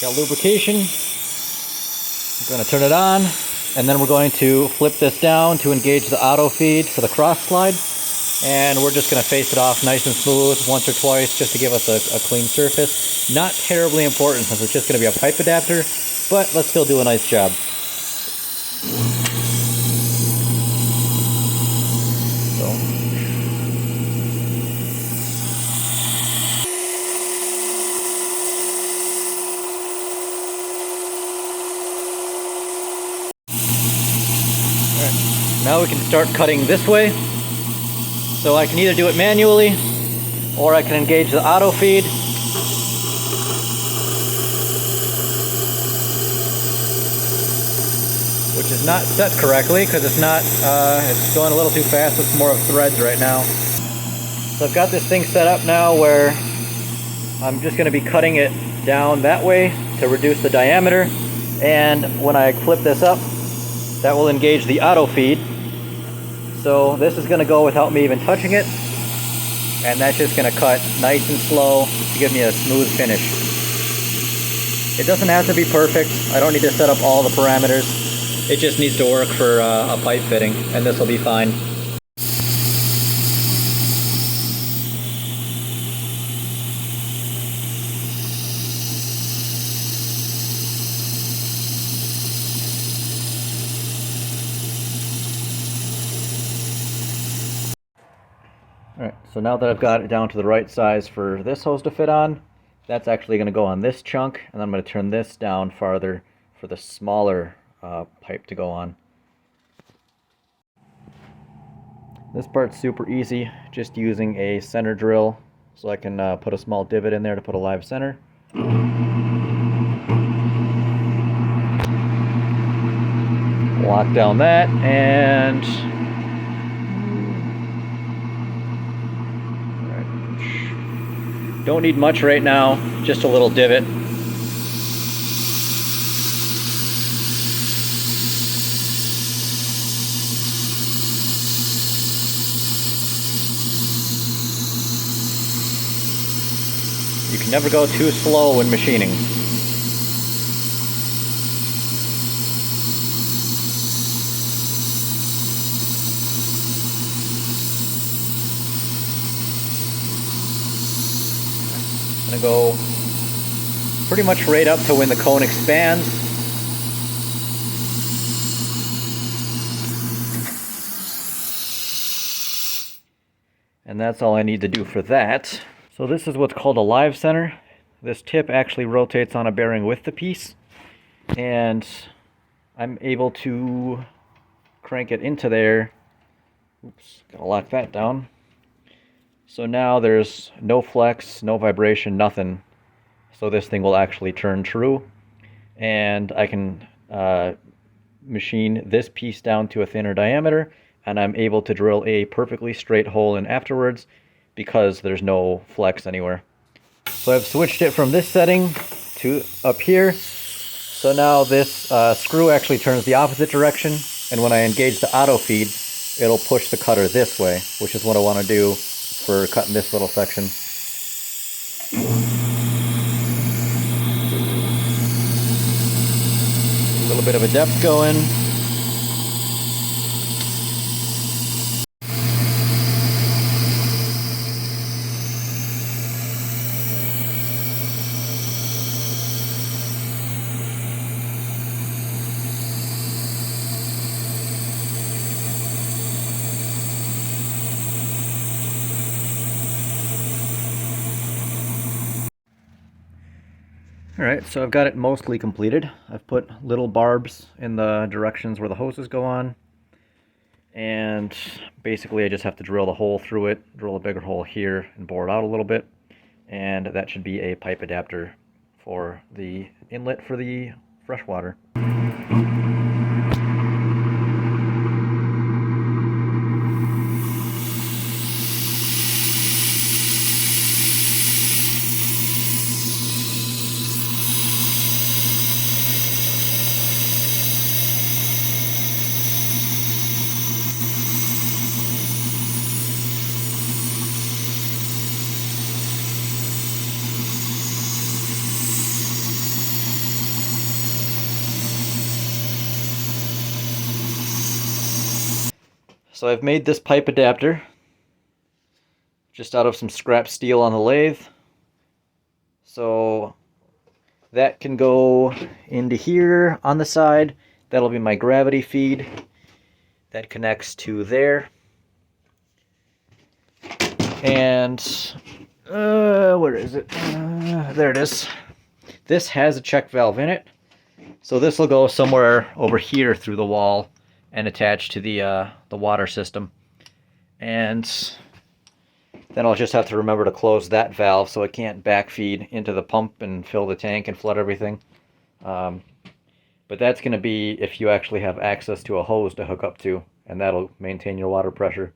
Got lubrication. I'm going to turn it on, and then we're going to flip this down to engage the auto feed for the cross slide. And we're just going to face it off nice and smooth once or twice just to give us a clean surface. Not terribly important since it's just going to be a pipe adapter, but let's still do a nice job. Now we can start cutting this way. So I can either do it manually or I can engage the auto feed. Which is not set correctly because it's going a little too fast with more of threads right now. So I've got this thing set up now where I'm just going to be cutting it down that way to reduce the diameter. And when I flip this up, that will engage the auto feed. So this is going to go without me even touching it, and that's just going to cut nice and slow to give me a smooth finish. It doesn't have to be perfect. I don't need to set up all the parameters. It just needs to work for a pipe fitting, and this will be fine. Alright, so now that I've got it down to the right size for this hose to fit on, that's actually going to go on this chunk, and then I'm going to turn this down farther for the smaller pipe to go on. This part's super easy, just using a center drill, so I can put a small divot in there to put a live center. Lock down that, and don't need much right now, just a little divot. You can never go too slow when machining. I'm going to go pretty much right up to when the cone expands. And that's all I need to do for that. So this is what's called a live center. This tip actually rotates on a bearing with the piece, and I'm able to crank it into there. Oops, gotta lock that down. So now there's no flex, no vibration, nothing. So this thing will actually turn true, and I can machine this piece down to a thinner diameter, and I'm able to drill a perfectly straight hole in afterwards because there's no flex anywhere. So I've switched it from this setting to up here. So now this screw actually turns the opposite direction, and when I engage the auto feed, it'll push the cutter this way, which is what I want to do for cutting this little section. A little bit of a depth going. Alright, so I've got it mostly completed. I've put little barbs in the directions where the hoses go on. And basically I just have to drill the hole through it, drill a bigger hole here, and bore it out a little bit. And that should be a pipe adapter for the inlet for the fresh water. So I've made this pipe adapter just out of some scrap steel on the lathe. So that can go into here on the side. That'll be my gravity feed. That connects to there. And where is it? There it is. This has a check valve in it. So this will go somewhere over here through the wall and attach to the water system. And then I'll just have to remember to close that valve so it can't backfeed into the pump and fill the tank and flood everything. But that's going to be if you actually have access to a hose to hook up to, and that'll maintain your water pressure.